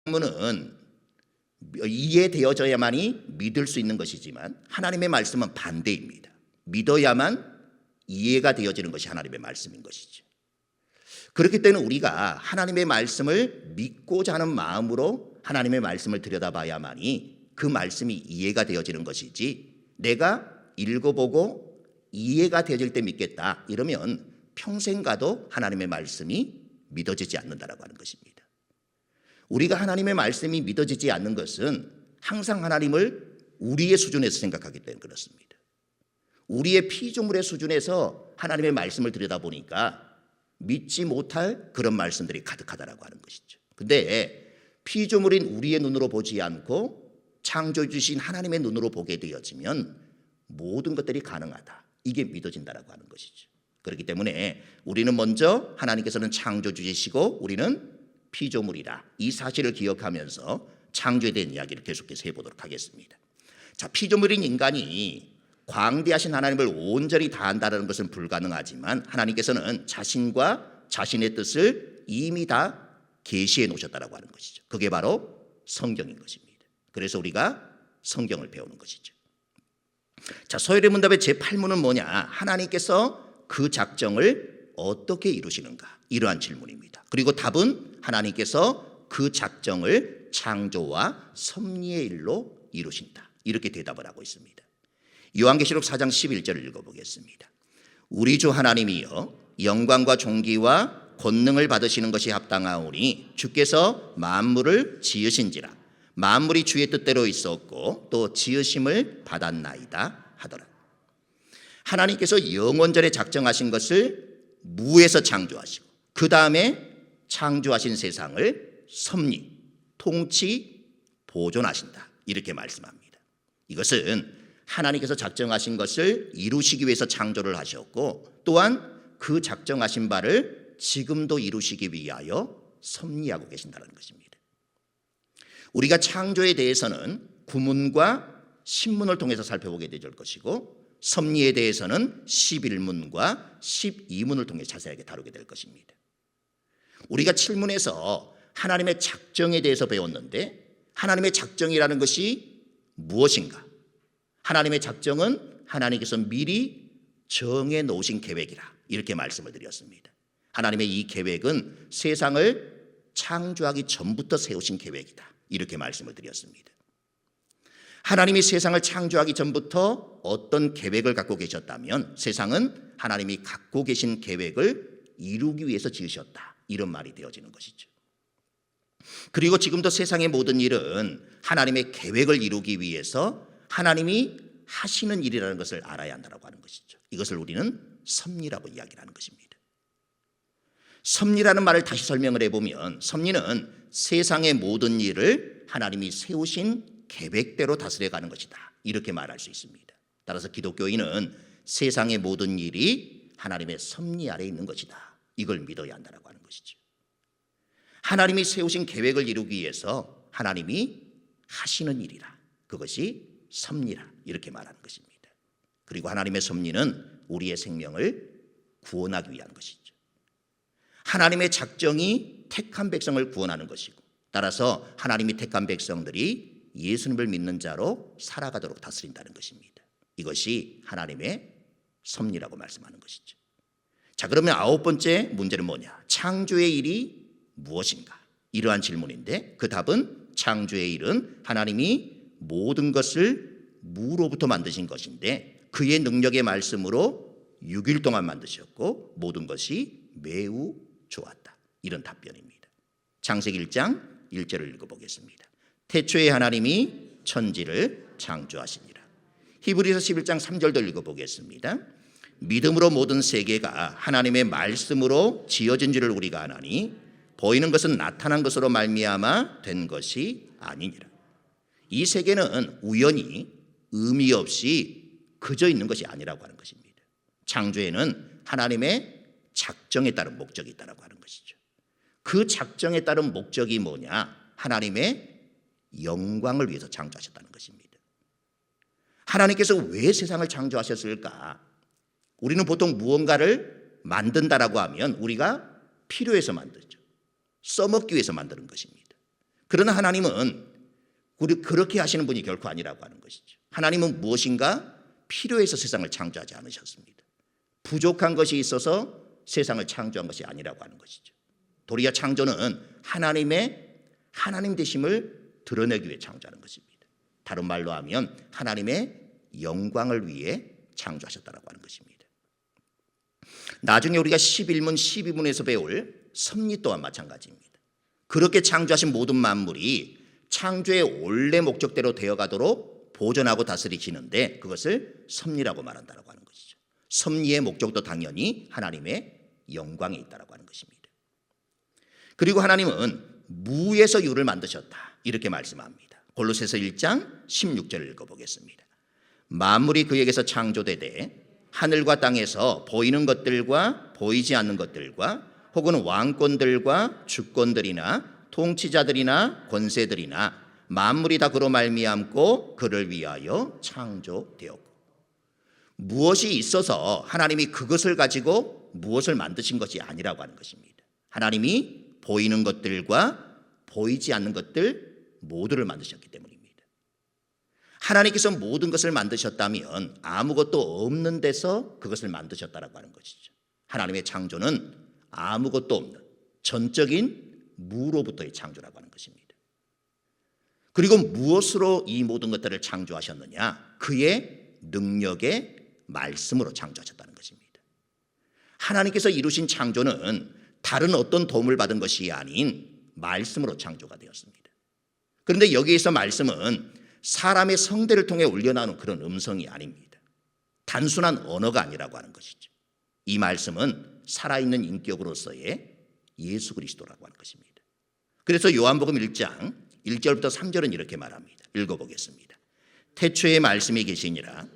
문은 이해되어져야만이 믿을 수 있는 것이지만 하나님의 말씀은 반대입니다. 믿어야만 이해가 되어지는 것이 하나님의 말씀인 것이죠. 그렇기 때문에 우리가 하나님의 말씀을 믿고자 하는 마음으로 하나님의 말씀을 들여다봐야만이 그 말씀이 이해가 되어지는 것이지, 내가 읽어보고 이해가 되어질 때 믿겠다 이러면 평생 가도 하나님의 말씀이 믿어지지 않는다라고 하는 것입니다. 우리가 하나님의 말씀이 믿어지지 않는 것은 항상 하나님을 우리의 수준에서 생각하기 때문에 그렇습니다. 우리의 피조물의 수준에서 하나님의 말씀을 들여다보니까 믿지 못할 그런 말씀들이 가득하다라고 하는 것이죠. 근데 피조물인 우리의 눈으로 보지 않고 창조해 주신 하나님의 눈으로 보게 되어지면 모든 것들이 가능하다, 이게 믿어진다라고 하는 것이죠. 그렇기 때문에 우리는 먼저 하나님께서는 창조주이시고 우리는 피조물이다, 이 사실을 기억하면서 창조에 대한 이야기를 계속해서 해보도록 하겠습니다. 자, 피조물인 인간이 광대하신 하나님을 온전히 다한다는 것은 불가능하지만 하나님께서는 자신과 자신의 뜻을 이미 다 계시해 놓으셨다라고 하는 것이죠. 그게 바로 성경인 것입니다. 그래서 우리가 성경을 배우는 것이죠. 자, 서열의 문답의 제8문은 뭐냐? 하나님께서 그 작정을 어떻게 이루시는가? 이러한 질문입니다. 그리고 답은 하나님께서 그 작정을 창조와 섭리의 일로 이루신다, 이렇게 대답을 하고 있습니다. 요한계시록 4장 11절을 읽어보겠습니다. 우리 주 하나님이여, 영광과 존귀와 권능을 받으시는 것이 합당하오니 주께서 만물을 지으신지라. 만물이 주의 뜻대로 있었고 또 지으심을 받았나이다 하더라. 하나님께서 영원전에 작정하신 것을 무에서 창조하시고 그 다음에 창조하신 세상을 섭리, 통치, 보존하신다, 이렇게 말씀합니다. 이것은 하나님께서 작정하신 것을 이루시기 위해서 창조를 하셨고 또한 그 작정하신 바를 지금도 이루시기 위하여 섭리하고 계신다는 것입니다. 우리가 창조에 대해서는 구문과 신문을 통해서 살펴보게 될 것이고 섭리에 대해서는 11문과 12문을 통해 자세하게 다루게 될 것입니다. 우리가 7문에서 하나님의 작정에 대해서 배웠는데 하나님의 작정이라는 것이 무엇인가? 하나님의 작정은 하나님께서 미리 정해 놓으신 계획이라, 이렇게 말씀을 드렸습니다. 하나님의 이 계획은 세상을 창조하기 전부터 세우신 계획이다, 이렇게 말씀을 드렸습니다. 하나님이 세상을 창조하기 전부터 어떤 계획을 갖고 계셨다면 세상은 하나님이 갖고 계신 계획을 이루기 위해서 지으셨다, 이런 말이 되어지는 것이죠. 그리고 지금도 세상의 모든 일은 하나님의 계획을 이루기 위해서 하나님이 하시는 일이라는 것을 알아야 한다고 하는 것이죠. 이것을 우리는 섭리라고 이야기를 하는 것입니다. 섭리라는 말을 다시 설명을 해보면 섭리는 세상의 모든 일을 하나님이 세우신 계획대로 다스려가는 것이다, 이렇게 말할 수 있습니다. 따라서 기독교인은 세상의 모든 일이 하나님의 섭리 아래에 있는 것이다, 이걸 믿어야 한다고 하는 것이죠. 하나님이 세우신 계획을 이루기 위해서 하나님이 하시는 일이라, 그것이 섭리라, 이렇게 말하는 것입니다. 그리고 하나님의 섭리는 우리의 생명을 구원하기 위한 것이죠. 하나님의 작정이 택한 백성을 구원하는 것이고 따라서 하나님이 택한 백성들이 예수님을 믿는 자로 살아가도록 다스린다는 것입니다. 이것이 하나님의 섭리라고 말씀하는 것이죠. 자, 그러면 9번째 문제는 뭐냐? 창조의 일이 무엇인가? 이러한 질문인데 그 답은 창조의 일은 하나님이 모든 것을 무로부터 만드신 것인데 그의 능력의 말씀으로 6일 동안 만드셨고 모든 것이 매우 좋았다, 이런 답변입니다. 창세기 1장 1절을 읽어보겠습니다. 태초에 하나님이 천지를 창조하시니라. 히브리서 11장 3절도 읽어보겠습니다. 믿음으로 모든 세계가 하나님의 말씀으로 지어진 줄을 우리가 아나니 보이는 것은 나타난 것으로 말미암아 된 것이 아니니라. 이 세계는 우연히 의미 없이 그저 있는 것이 아니라고 하는 것입니다. 창조에는 하나님의 작정에 따른 목적이 있다고 하는 것이죠. 그 작정에 따른 목적이 뭐냐? 하나님의 영광을 위해서 창조하셨다는 것입니다. 하나님께서 왜 세상을 창조하셨을까? 우리는 보통 무언가를 만든다라고 하면 우리가 필요해서 만들죠. 써먹기 위해서 만드는 것입니다. 그러나 하나님은 그렇게 하시는 분이 결코 아니라고 하는 것이죠. 하나님은 무엇인가 필요해서 세상을 창조하지 않으셨습니다. 부족한 것이 있어서 세상을 창조한 것이 아니라고 하는 것이죠. 도리어 창조는 하나님 되심을 드러내기 위해 창조하는 것입니다. 다른 말로 하면 하나님의 영광을 위해 창조하셨다고 하는 것입니다. 나중에 우리가 11문, 12문에서 배울 섭리 또한 마찬가지입니다. 그렇게 창조하신 모든 만물이 창조의 원래 목적대로 되어가도록 보존하고 다스리시는데 그것을 섭리라고 말한다고 하는 것이죠. 섭리의 목적도 당연히 하나님의 영광에 있다고 하는 것입니다. 그리고 하나님은 무에서 유를 만드셨다 이렇게 말씀합니다. 골로새서 1장 16절을 읽어보겠습니다. 만물이 그에게서 창조되되 하늘과 땅에서 보이는 것들과 보이지 않는 것들과 혹은 왕권들과 주권들이나 통치자들이나 권세들이나 만물이 다 그로 말미암고 그를 위하여 창조되었고, 무엇이 있어서 하나님이 그것을 가지고 무엇을 만드신 것이 아니라고 하는 것입니다. 하나님이 보이는 것들과 보이지 않는 것들 모두를 만드셨기 때문입니다. 하나님께서 모든 것을 만드셨다면 아무것도 없는 데서 그것을 만드셨다라고 하는 것이죠. 하나님의 창조는 아무것도 없는 전적인 무로부터의 창조라고 하는 것입니다. 그리고 무엇으로 이 모든 것들을 창조하셨느냐? 그의 능력의 말씀으로 창조하셨다는 것입니다. 하나님께서 이루신 창조는 다른 어떤 도움을 받은 것이 아닌 말씀으로 창조가 되었습니다. 그런데 여기에서 말씀은 사람의 성대를 통해 울려나오는 그런 음성이 아닙니다. 단순한 언어가 아니라고 하는 것이죠. 이 말씀은 살아있는 인격으로서의 예수 그리스도라고 하는 것입니다. 그래서 요한복음 1장 1절부터 3절은 이렇게 말합니다. 읽어보겠습니다. 태초에 말씀이 계시니라.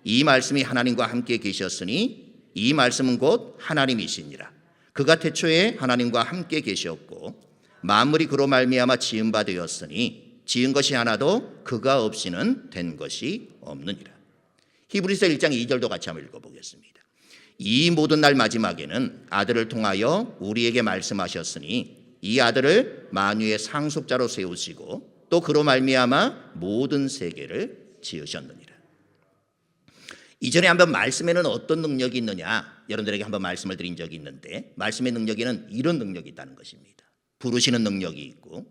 이 말씀이 하나님과 함께 계셨으니 이 말씀은 곧 하나님이시니라. 그가 태초에 하나님과 함께 계셨고 만물이 그로 말미암아 지은 바 되었으니 지은 것이 하나도 그가 없이는 된 것이 없느니라. 히브리서 1장 2절도 같이 한번 읽어보겠습니다. 이 모든 날 마지막에는 아들을 통하여 우리에게 말씀하셨으니 이 아들을 만유의 상속자로 세우시고 또 그로 말미암아 모든 세계를 지으셨느니라. 이전에 한번 말씀에는 어떤 능력이 있느냐 여러분들에게 한번 말씀을 드린 적이 있는데, 말씀의 능력에는 이런 능력이 있다는 것입니다. 부르시는 능력이 있고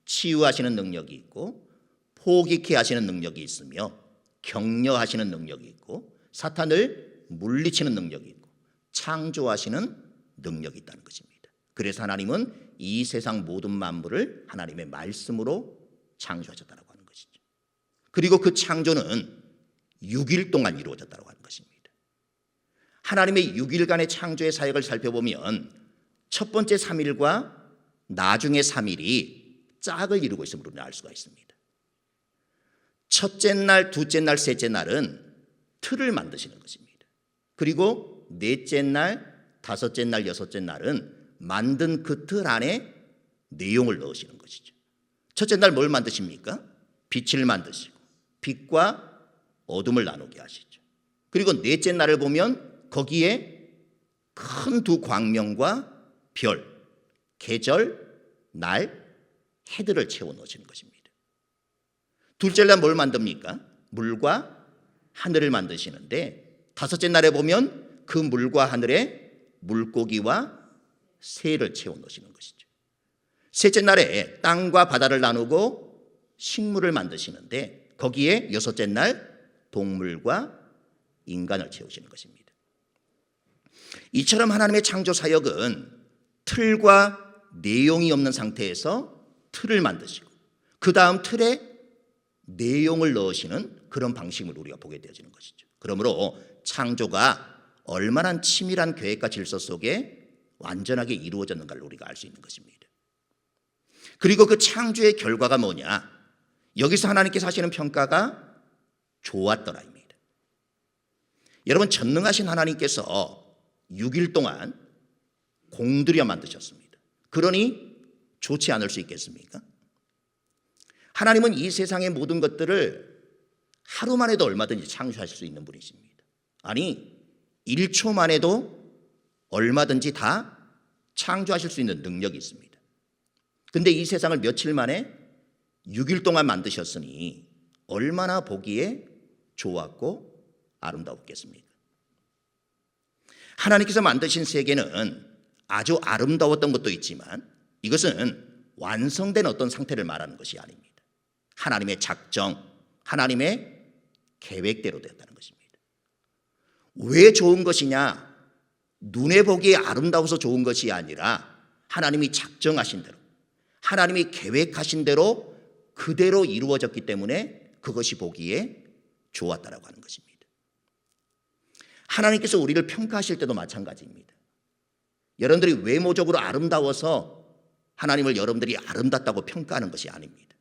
치유하시는 능력이 있고 포기케 하시는 능력이 있으며 격려하시는 능력이 있고 사탄을 물리치는 능력이 있고 창조하시는 능력이 있다는 것입니다. 그래서 하나님은 이 세상 모든 만물을 하나님의 말씀으로 창조하셨다고 하는 것이죠. 그리고 그 창조는 6일 동안 이루어졌다고 하는 것입니다. 하나님의 6일간의 창조의 사역을 살펴보면 첫 번째 3일과 나중에 3일이 짝을 이루고 있음을 우리는 알 수가 있습니다. 첫째 날, 둘째 날, 셋째 날은 틀을 만드시는 것입니다. 그리고 넷째 날, 다섯째 날, 여섯째 날은 만든 그 틀 안에 내용을 넣으시는 것이죠. 첫째 날 뭘 만드십니까? 빛을 만드시고 빛과 어둠을 나누게 하시죠. 그리고 넷째 날을 보면 거기에 큰 두 광명과 별, 계절, 날, 해들을 채워 넣으시는 것입니다. 둘째 날 뭘 만듭니까? 물과 하늘을 만드시는데 다섯째 날에 보면 그 물과 하늘에 물고기와 새를 채워 넣으시는 것이죠. 셋째 날에 땅과 바다를 나누고 식물을 만드시는데 거기에 여섯째 날 동물과 인간을 채우시는 것입니다. 이처럼 하나님의 창조 사역은 틀과 내용이 없는 상태에서 틀을 만드시고 그 다음 틀에 내용을 넣으시는 그런 방식을 우리가 보게 되어지는 것이죠. 그러므로 창조가 얼마나 치밀한 계획과 질서 속에 완전하게 이루어졌는가를 우리가 알 수 있는 것입니다. 그리고 그 창조의 결과가 뭐냐? 여기서 하나님께서 하시는 평가가 좋았더라입니다. 여러분, 전능하신 하나님께서 6일 동안 공들여 만드셨습니다. 그러니 좋지 않을 수 있겠습니까? 하나님은 이 세상의 모든 것들을 하루만 해도 얼마든지 창조하실 수 있는 분이십니다. 아니, 1초만 해도 얼마든지 다 창조하실 수 있는 능력이 있습니다. 근데 이 세상을 며칠 만에 6일 동안 만드셨으니 얼마나 보기에 좋았고 아름다웠겠습니까? 하나님께서 만드신 세계는 아주 아름다웠던 것도 있지만 이것은 완성된 어떤 상태를 말하는 것이 아닙니다. 하나님의 작정, 하나님의 계획대로 되었다는 것입니다. 왜 좋은 것이냐? 눈에 보기에 아름다워서 좋은 것이 아니라 하나님이 작정하신 대로, 하나님이 계획하신 대로 그대로 이루어졌기 때문에 그것이 보기에 좋았다라고 하는 것입니다. 하나님께서 우리를 평가하실 때도 마찬가지입니다. 여러분들이 외모적으로 아름다워서 하나님을 여러분들이 아름답다고 평가하는 것이 아닙니다.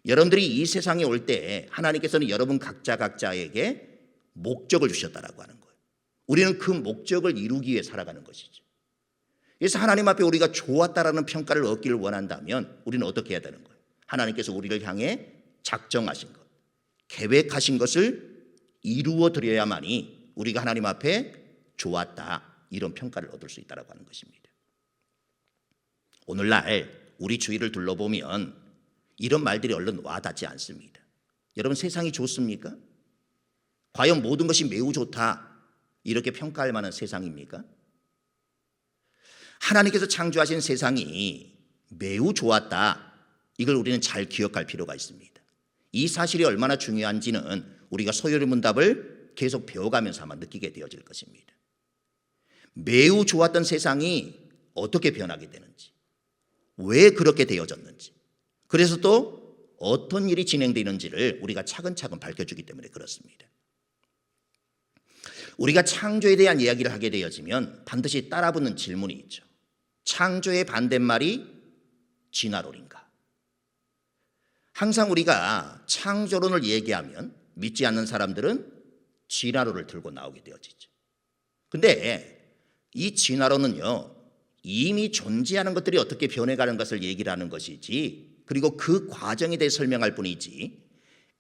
여러분들이 이 세상에 올 때 하나님께서는 여러분 각자에게 목적을 주셨다라고 하는 거예요. 우리는 그 목적을 이루기 위해 살아가는 것이죠. 그래서 하나님 앞에 우리가 좋았다라는 평가를 얻기를 원한다면 우리는 어떻게 해야 되는 거예요? 하나님께서 우리를 향해 작정하신 것, 계획하신 것을 이루어 드려야만이 우리가 하나님 앞에 좋았다, 이런 평가를 얻을 수 있다고 하는 것입니다. 오늘날 우리 주위를 둘러보면 이런 말들이 얼른 와닿지 않습니다. 여러분, 세상이 좋습니까? 과연 모든 것이 매우 좋다, 이렇게 평가할 만한 세상입니까? 하나님께서 창조하신 세상이 매우 좋았다, 이걸 우리는 잘 기억할 필요가 있습니다. 이 사실이 얼마나 중요한지는 우리가 소요리 문답을 계속 배워가면서 아마 느끼게 되어질 것입니다. 매우 좋았던 세상이 어떻게 변하게 되는지, 왜 그렇게 되어졌는지, 그래서 또 어떤 일이 진행되는지를 우리가 차근차근 밝혀주기 때문에 그렇습니다. 우리가 창조에 대한 이야기를 하게 되어지면 반드시 따라붙는 질문이 있죠. 창조의 반대말이 진화론인가? 항상 우리가 창조론을 얘기하면 믿지 않는 사람들은 진화론을 들고 나오게 되어지죠. 근데 이 진화론은요, 이미 존재하는 것들이 어떻게 변해가는 것을 얘기를 하는 것이지, 그리고 그 과정에 대해 설명할 뿐이지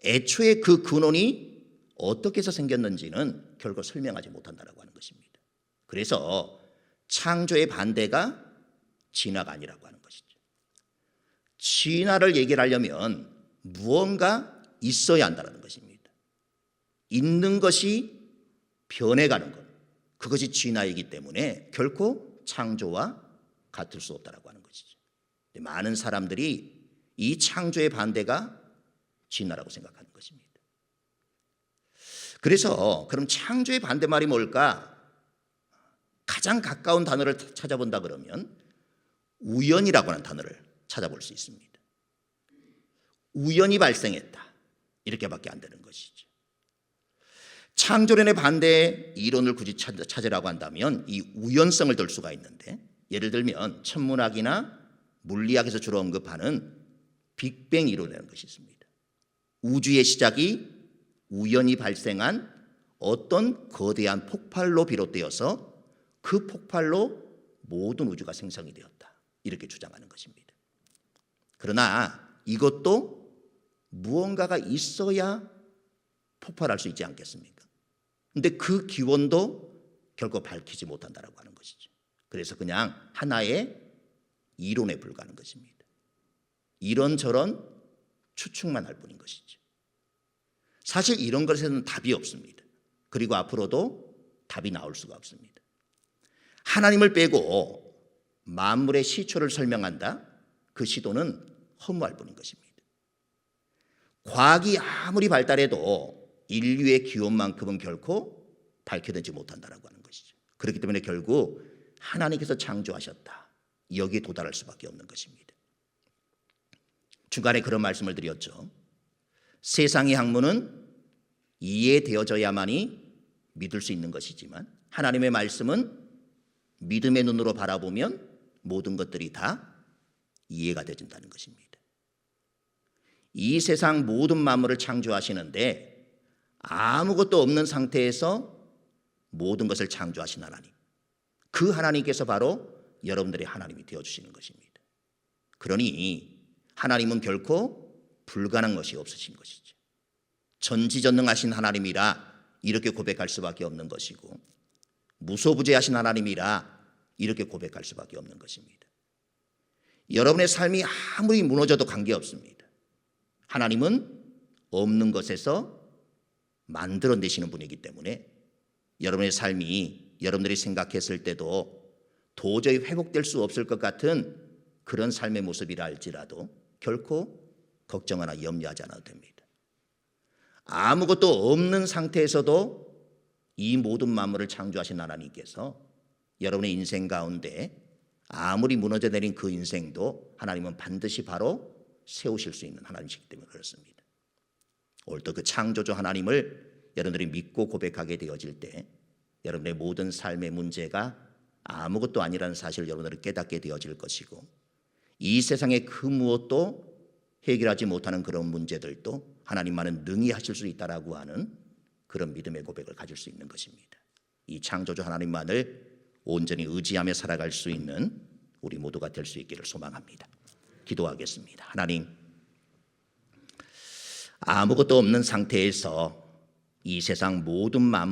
애초에 그 근원이 어떻게 해서 생겼는지는 결국 설명하지 못한다고 하는 것입니다. 그래서 창조의 반대가 진화가 아니라고 하는 것이죠. 진화를 얘기를 하려면 무언가 있어야 한다는 것입니다. 있는 것이 변해가는 것, 그것이 진화이기 때문에 결코 창조와 같을 수 없다고 하는 것이죠. 많은 사람들이 이 창조의 반대가 진화라고 생각하는 것입니다. 그래서 그럼 창조의 반대말이 뭘까? 가장 가까운 단어를 찾아본다 그러면 우연이라고 하는 단어를 찾아볼 수 있습니다. 우연이 발생했다, 이렇게밖에 안 되는 것이죠. 창조론의 반대 이론을 굳이 찾으라고 한다면 이 우연성을 들 수가 있는데, 예를 들면 천문학이나 물리학에서 주로 언급하는 빅뱅 이론이라는 것이 있습니다. 우주의 시작이 우연히 발생한 어떤 거대한 폭발로 비롯되어서 그 폭발로 모든 우주가 생성이 되었다, 이렇게 주장하는 것입니다. 그러나 이것도 무언가가 있어야 폭발할 수 있지 않겠습니까? 그런데 그 기원도 결코 밝히지 못한다고 하는 것이죠. 그래서 그냥 하나의 이론에 불과한 것입니다. 이런저런 추측만 할 뿐인 것이죠. 사실 이런 것에는 답이 없습니다. 그리고 앞으로도 답이 나올 수가 없습니다. 하나님을 빼고 만물의 시초를 설명한다, 그 시도는 허무할 뿐인 것입니다. 과학이 아무리 발달해도 인류의 기원만큼은 결코 밝혀내지 못한다고 하는 것이죠. 그렇기 때문에 결국 하나님께서 창조하셨다, 여기에 도달할 수밖에 없는 것입니다. 주간에 그런 말씀을 드렸죠. 세상의 학문은 이해되어져야만이 믿을 수 있는 것이지만 하나님의 말씀은 믿음의 눈으로 바라보면 모든 것들이 다 이해가 되어진다는 것입니다. 이 세상 모든 만물을 창조하시는데 아무것도 없는 상태에서 모든 것을 창조하신 하나님, 그 하나님께서 바로 여러분들의 하나님이 되어주시는 것입니다. 그러니 하나님은 결코 불가능한 것이 없으신 것이죠. 전지전능하신 하나님이라 이렇게 고백할 수밖에 없는 것이고, 무소부재하신 하나님이라 이렇게 고백할 수밖에 없는 것입니다. 여러분의 삶이 아무리 무너져도 관계없습니다. 하나님은 없는 것에서 만들어내시는 분이기 때문에 여러분의 삶이 여러분들이 생각했을 때도 도저히 회복될 수 없을 것 같은 그런 삶의 모습이라 할지라도 결코 걱정하나 염려하지 않아도 됩니다. 아무것도 없는 상태에서도 이 모든 만물을 창조하신 하나님께서 여러분의 인생 가운데 아무리 무너져 내린 그 인생도 하나님은 반드시 바로 세우실 수 있는 하나님이시기 때문에 그렇습니다. 오늘도 그 창조주 하나님을 여러분들이 믿고 고백하게 되어질 때 여러분의 모든 삶의 문제가 아무것도 아니라는 사실을 여러분들이 깨닫게 되어질 것이고 이 세상의 그 무엇도 해결하지 못하는 그런 문제들도 하나님만은 능히 하실 수 있다라고 하는 그런 믿음의 고백을 가질 수 있는 것입니다. 이 창조주 하나님만을 온전히 의지하며 살아갈 수 있는 우리 모두가 될 수 있기를 소망합니다. 기도하겠습니다. 하나님, 아무것도 없는 상태에서 이 세상 모든 만물을